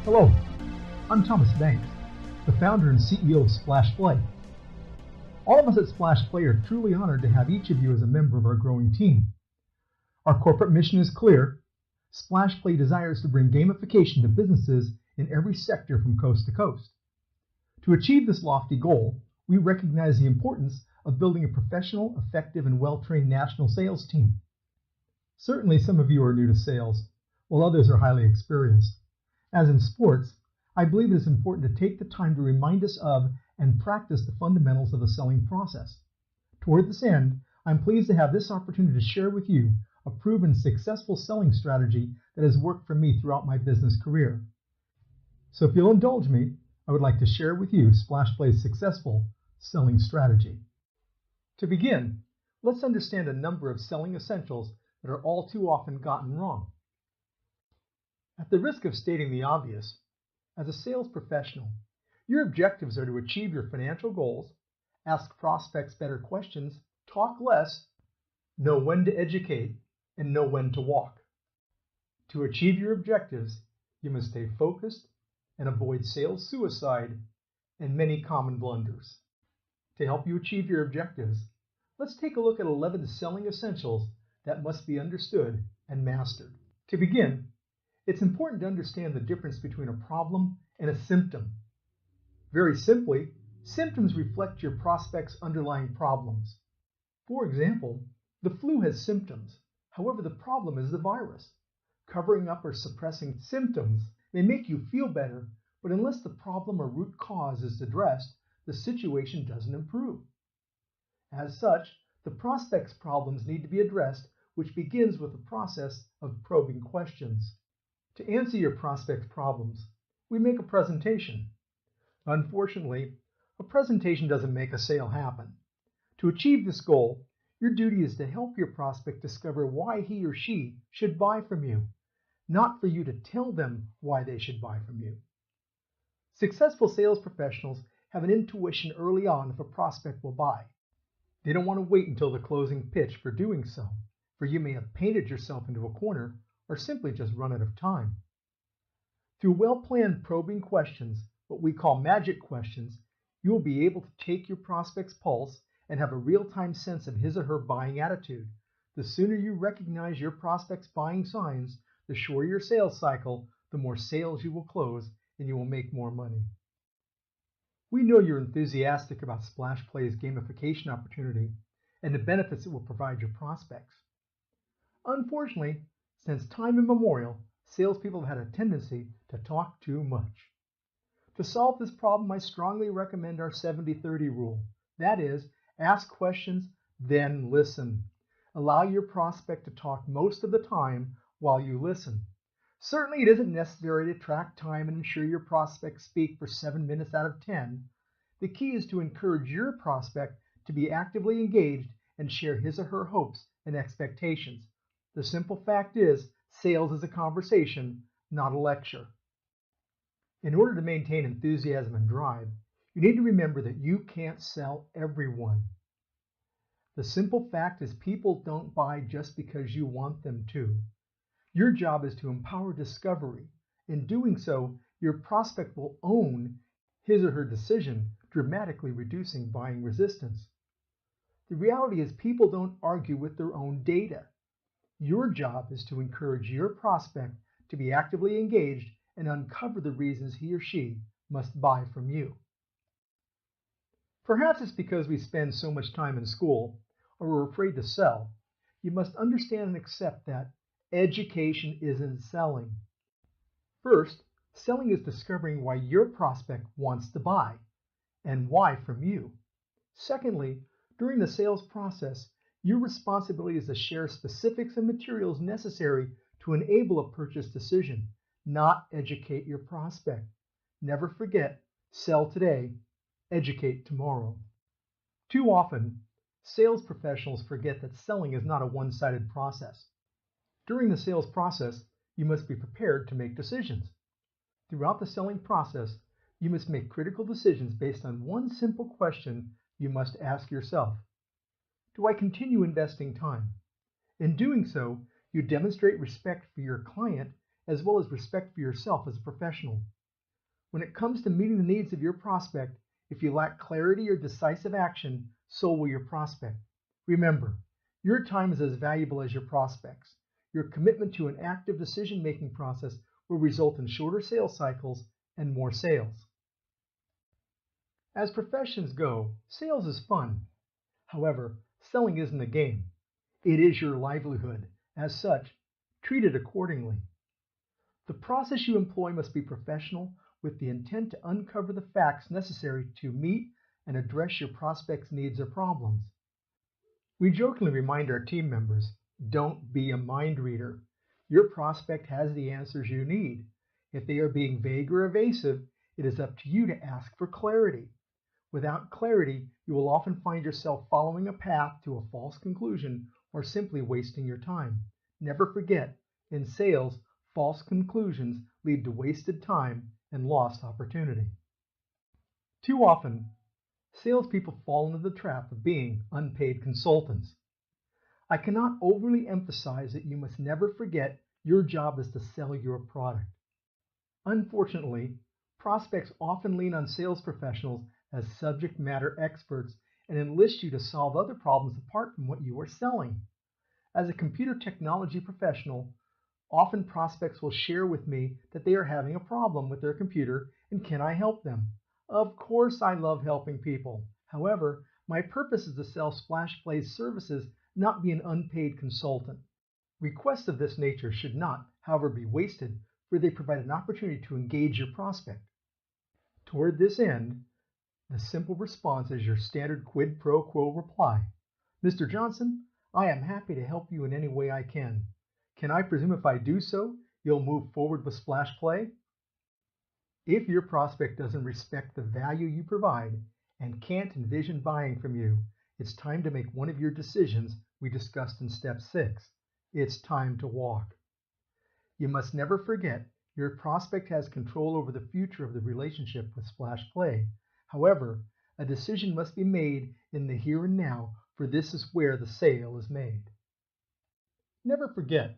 Hello, I'm Thomas Banks, the founder and CEO of SplashPlay. All of us at SplashPlay are truly honored to have each of you as a member of our growing team. Our corporate mission is clear. SplashPlay desires to bring gamification to businesses in every sector from coast to coast. To achieve this lofty goal, we recognize the importance of building a professional, effective, and well-trained national sales team. Certainly some of you are new to sales, while others are highly experienced. As in sports, I believe it is important to take the time to remind us of and practice the fundamentals of the selling process. Toward this end, I'm pleased to have this opportunity to share with you a proven successful selling strategy that has worked for me throughout my business career. So if you'll indulge me, I would like to share with you SplashPlay's successful selling strategy. To begin, let's understand a number of selling essentials that are all too often gotten wrong. At the risk of stating the obvious, as a sales professional, your objectives are to achieve your financial goals, ask prospects better questions, talk less, know when to educate, and know when to walk. To achieve your objectives, you must stay focused and avoid sales suicide and many common blunders. To help you achieve your objectives, let's take a look at 11 selling essentials that must be understood and mastered. To begin, it's important to understand the difference between a problem and a symptom. Very simply, symptoms reflect your prospect's underlying problems. For example, the flu has symptoms. However, the problem is the virus. Covering up or suppressing symptoms may make you feel better, but unless the problem or root cause is addressed, the situation doesn't improve. As such, the prospect's problems need to be addressed, which begins with the process of probing questions. To answer your prospect's problems, we make a presentation. Unfortunately, a presentation doesn't make a sale happen. To achieve this goal, your duty is to help your prospect discover why he or she should buy from you, not for you to tell them why they should buy from you. Successful sales professionals have an intuition early on if a prospect will buy. They don't want to wait until the closing pitch for doing so, for you may have painted yourself into a corner or simply just run out of time. Through well-planned probing questions, what we call magic questions, you will be able to take your prospect's pulse and have a real-time sense of his or her buying attitude. The sooner you recognize your prospect's buying signs, the shorter your sales cycle, the more sales you will close, and you will make more money. We know you're enthusiastic about SplashPlay's gamification opportunity and the benefits it will provide your prospects. Unfortunately, since time immemorial, salespeople have had a tendency to talk too much. To solve this problem, I strongly recommend our 70-30 rule. That is, ask questions, then listen. Allow your prospect to talk most of the time while you listen. Certainly, it isn't necessary to track time and ensure your prospects speak for 7 minutes out of 10. The key is to encourage your prospect to be actively engaged and share his or her hopes and expectations. The simple fact is, sales is a conversation, not a lecture. In order to maintain enthusiasm and drive, you need to remember that you can't sell everyone. The simple fact is people don't buy just because you want them to. Your job is to empower discovery. In doing so, your prospect will own his or her decision, dramatically reducing buying resistance. The reality is people don't argue with their own data. Your job is to encourage your prospect to be actively engaged and uncover the reasons he or she must buy from you. Perhaps it's because we spend so much time in school or we're afraid to sell. You must understand and accept that education isn't selling. First, selling is discovering why your prospect wants to buy and why from you. Secondly, during the sales process, your responsibility is to share specifics and materials necessary to enable a purchase decision, not educate your prospect. Never forget, sell today, educate tomorrow. Too often, sales professionals forget that selling is not a one-sided process. During the sales process, you must be prepared to make decisions. Throughout the selling process, you must make critical decisions based on one simple question you must ask yourself. Do I continue investing time? In doing so, you demonstrate respect for your client as well as respect for yourself as a professional. When it comes to meeting the needs of your prospect, if you lack clarity or decisive action, so will your prospect. Remember, your time is as valuable as your prospects. Your commitment to an active decision-making process will result in shorter sales cycles and more sales. As professions go, sales is fun. However, selling isn't a game. It is your livelihood. As such, treat it accordingly. The process you employ must be professional with the intent to uncover the facts necessary to meet and address your prospect's needs or problems. We jokingly remind our team members, don't be a mind reader. Your prospect has the answers you need. If they are being vague or evasive, it is up to you to ask for clarity. Without clarity, you will often find yourself following a path to a false conclusion or simply wasting your time. Never forget, in sales, false conclusions lead to wasted time and lost opportunity. Too often, salespeople fall into the trap of being unpaid consultants. I cannot overly emphasize that you must never forget your job is to sell your product. Unfortunately, prospects often lean on sales professionals as subject matter experts and enlist you to solve other problems apart from what you are selling. As a computer technology professional, often prospects will share with me that they are having a problem with their computer and can I help them? Of course I love helping people. However, my purpose is to sell SplashPlay's services, not be an unpaid consultant. Requests of this nature should not, however, be wasted, for they provide an opportunity to engage your prospect. Toward this end, the simple response is your standard quid pro quo reply. Mr. Johnson, I am happy to help you in any way I can. Can I presume if I do so, you'll move forward with SplashPlay? If your prospect doesn't respect the value you provide and can't envision buying from you, it's time to make one of your decisions we discussed in step 6. It's time to walk. You must never forget your prospect has control over the future of the relationship with SplashPlay. However, a decision must be made in the here and now, for this is where the sale is made. Never forget,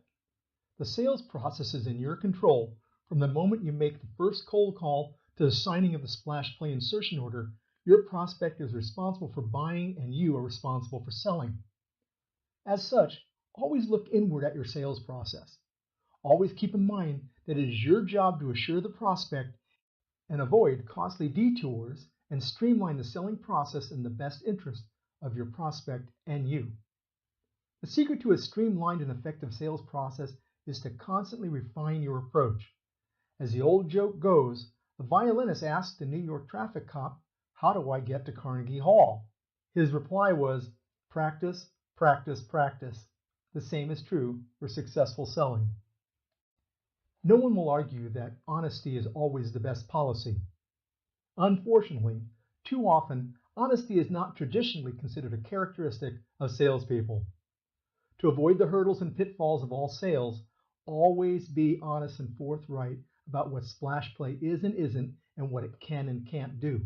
the sales process is in your control from the moment you make the first cold call to the signing of the SplashPlay insertion order. Your prospect is responsible for buying and you are responsible for selling. As such, always look inward at your sales process. Always keep in mind that it is your job to assure the prospect and avoid costly detours and streamline the selling process in the best interest of your prospect and you. The secret to a streamlined and effective sales process is to constantly refine your approach. As the old joke goes, the violinist asked the New York traffic cop, "How do I get to Carnegie Hall?" His reply was, "Practice, practice, practice." The same is true for successful selling. No one will argue that honesty is always the best policy. Unfortunately, too often, honesty is not traditionally considered a characteristic of salespeople. To avoid the hurdles and pitfalls of all sales, always be honest and forthright about what SplashPlay is and isn't and what it can and can't do.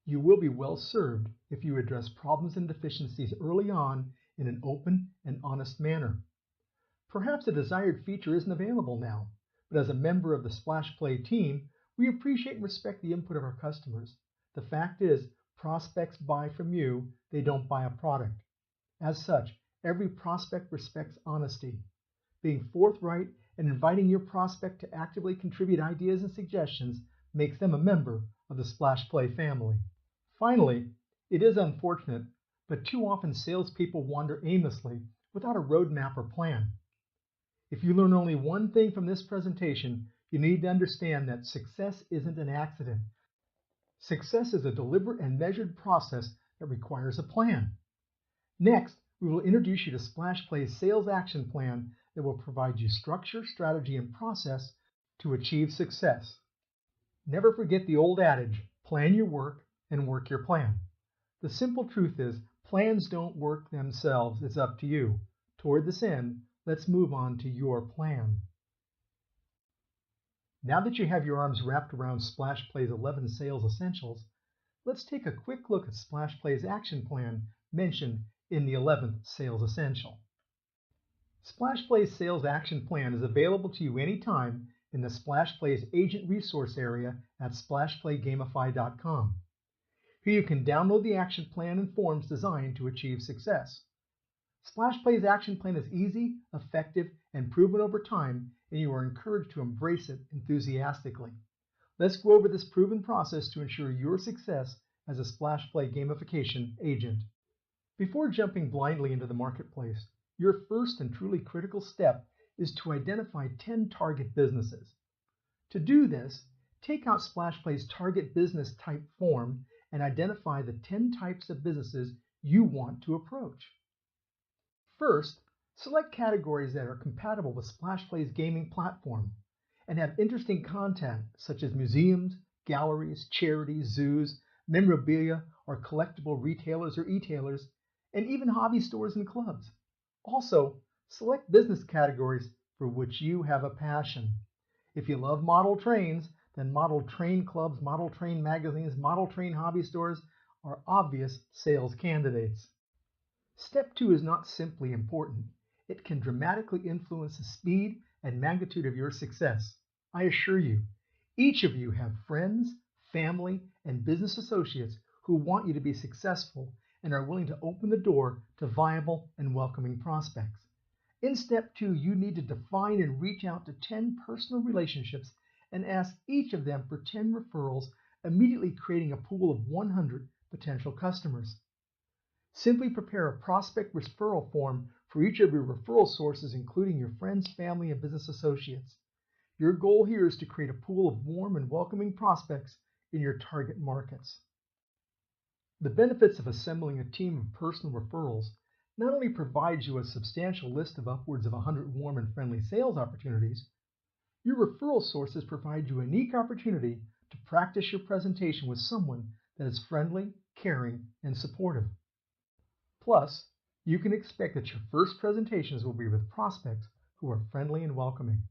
You will be well served if you address problems and deficiencies early on in an open and honest manner. Perhaps a desired feature isn't available now, but as a member of the SplashPlay team, we appreciate and respect the input of our customers. The fact is, prospects buy from you, they don't buy a product. As such, every prospect respects honesty. Being forthright and inviting your prospect to actively contribute ideas and suggestions makes them a member of the SplashPlay family. Finally, it is unfortunate, but too often salespeople wander aimlessly without a roadmap or plan. If you learn only one thing from this presentation, you need to understand that success isn't an accident. Success is a deliberate and measured process that requires a plan. Next, we will introduce you to SplashPlay's sales action plan that will provide you structure, strategy, and process to achieve success. Never forget the old adage, plan your work and work your plan. The simple truth is, plans don't work themselves, it's up to you. Toward this end, let's move on to your plan. Now that you have your arms wrapped around SplashPlay's 11 sales essentials, let's take a quick look at SplashPlay's action plan mentioned in the 11th sales essential. SplashPlay's sales action plan is available to you anytime in the SplashPlay's Agent Resource area at SplashPlayGamify.com. Here you can download the action plan and forms designed to achieve success. SplashPlay's action plan is easy, effective, and proven over time, and you are encouraged to embrace it enthusiastically. Let's go over this proven process to ensure your success as a SplashPlay gamification agent. Before jumping blindly into the marketplace, your first and truly critical step is to identify 10 target businesses. To do this, take out SplashPlay's target business type form and identify the 10 types of businesses you want to approach. First, select categories that are compatible with SplashPlay's gaming platform and have interesting content such as museums, galleries, charities, zoos, memorabilia, or collectible retailers or e-tailers, and even hobby stores and clubs. Also, select business categories for which you have a passion. If you love model trains, then model train clubs, model train magazines, model train hobby stores are obvious sales candidates. Step 2 is not simply important. It can dramatically influence the speed and magnitude of your success. I assure you, each of you have friends, family, and business associates who want you to be successful and are willing to open the door to viable and welcoming prospects. In Step 2, you need to define and reach out to 10 personal relationships and ask each of them for 10 referrals, immediately creating a pool of 100 potential customers. Simply prepare a prospect referral form for each of your referral sources, including your friends, family, and business associates. Your goal here is to create a pool of warm and welcoming prospects in your target markets. The benefits of assembling a team of personal referrals not only provides you a substantial list of upwards of 100 warm and friendly sales opportunities, your referral sources provide you a unique opportunity to practice your presentation with someone that is friendly, caring, and supportive. Plus, you can expect that your first presentations will be with prospects who are friendly and welcoming.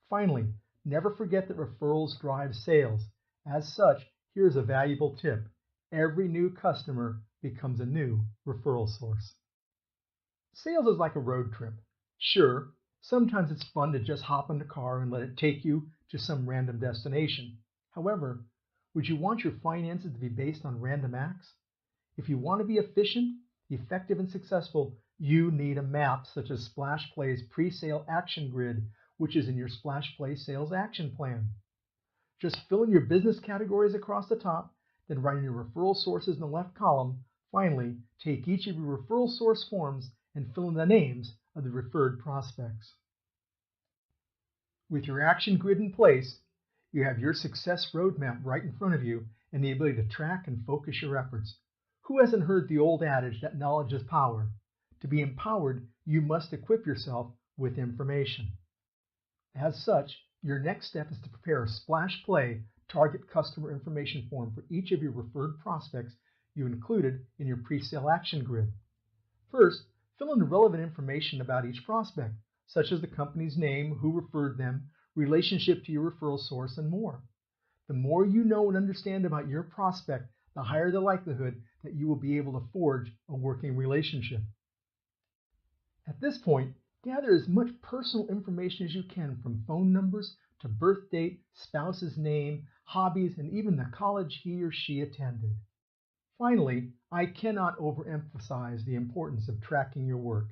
Finally, never forget that referrals drive sales. As such, here's a valuable tip. Every new customer becomes a new referral source. Sales is like a road trip. Sure, sometimes it's fun to just hop in the car and let it take you to some random destination. However, would you want your finances to be based on random acts? If you want to be efficient, effective, and successful, you need a map such as SplashPlay's pre-sale action grid, which is in your SplashPlay sales action plan. Just fill in your business categories across the top, then write in your referral sources in the left column. Finally, take each of your referral source forms and fill in the names of the referred prospects. With your action grid in place, you have your success roadmap right in front of you and the ability to track and focus your efforts. Who hasn't heard the old adage that knowledge is power? To be empowered, you must equip yourself with information. As such, your next step is to prepare a SplashPlay target customer information form for each of your referred prospects you included in your pre-sale action grid. First, fill in the relevant information about each prospect, such as the company's name, who referred them, relationship to your referral source, and more. The more you know and understand about your prospect, the higher the likelihood that you will be able to forge a working relationship. At this point, gather as much personal information as you can, from phone numbers to birth date, spouse's name, hobbies, and even the college he or she attended. Finally, I cannot overemphasize the importance of tracking your work.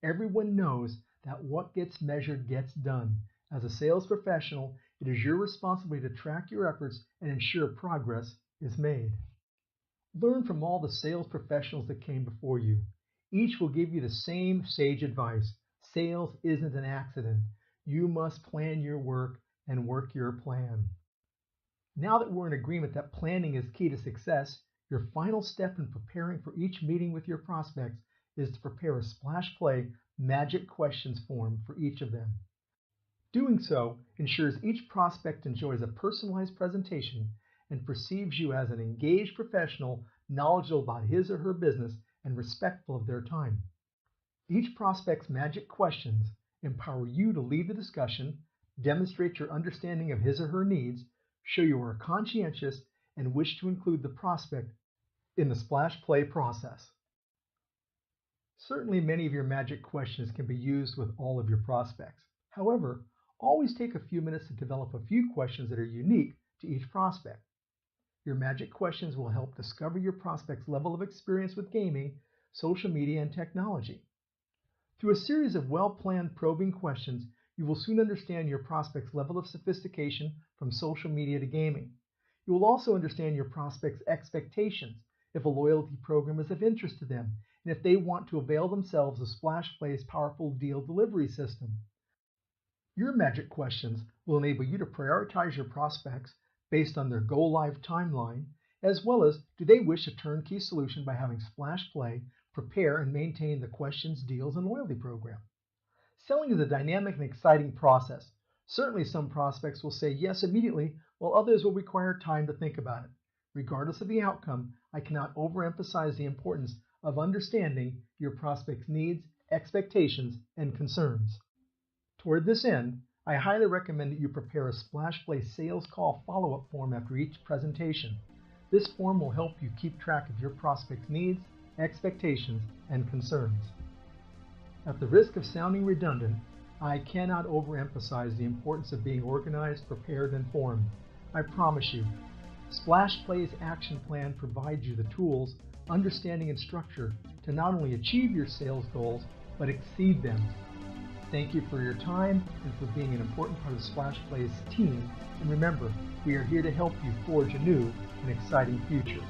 Everyone knows that what gets measured gets done. As a sales professional, it is your responsibility to track your efforts and ensure progress is made. Learn from all the sales professionals that came before you. Each will give you the same sage advice. Sales isn't an accident. You must plan your work and work your plan. Now that we're in agreement that planning is key to success, your final step in preparing for each meeting with your prospects is to prepare a SplashPlay magic questions form for each of them. Doing so ensures each prospect enjoys a personalized presentation and perceives you as an engaged professional, knowledgeable about his or her business, and respectful of their time. Each prospect's magic questions empower you to lead the discussion, demonstrate your understanding of his or her needs, show you are conscientious, and wish to include the prospect in the SplashPlay process. Certainly, many of your magic questions can be used with all of your prospects. However, Always take a few minutes to develop a few questions that are unique to each prospect. Your magic questions will help discover your prospect's level of experience with gaming, social media, and technology. Through a series of well-planned probing questions, you will soon understand your prospect's level of sophistication from social media to gaming. You will also understand your prospect's expectations, if a loyalty program is of interest to them, and if they want to avail themselves of SplashPlay's powerful deal delivery system. Your magic questions will enable you to prioritize your prospects based on their go-live timeline, as well as do they wish a turnkey solution by having SplashPlay prepare and maintain the questions, deals, and loyalty program. Selling is a dynamic and exciting process. Certainly some prospects will say yes immediately, while others will require time to think about it. Regardless of the outcome, I cannot overemphasize the importance of understanding your prospect's needs, expectations, and concerns. Toward this end, I highly recommend that you prepare a SplashPlay sales call follow-up form after each presentation. This form will help you keep track of your prospect's needs, expectations, and concerns. At the risk of sounding redundant, I cannot overemphasize the importance of being organized, prepared, and informed. I promise you, SplashPlay's action plan provides you the tools, understanding, and structure to not only achieve your sales goals, but exceed them. Thank you for your time and for being an important part of SplashPlay's team. And remember, we are here to help you forge a new and exciting future.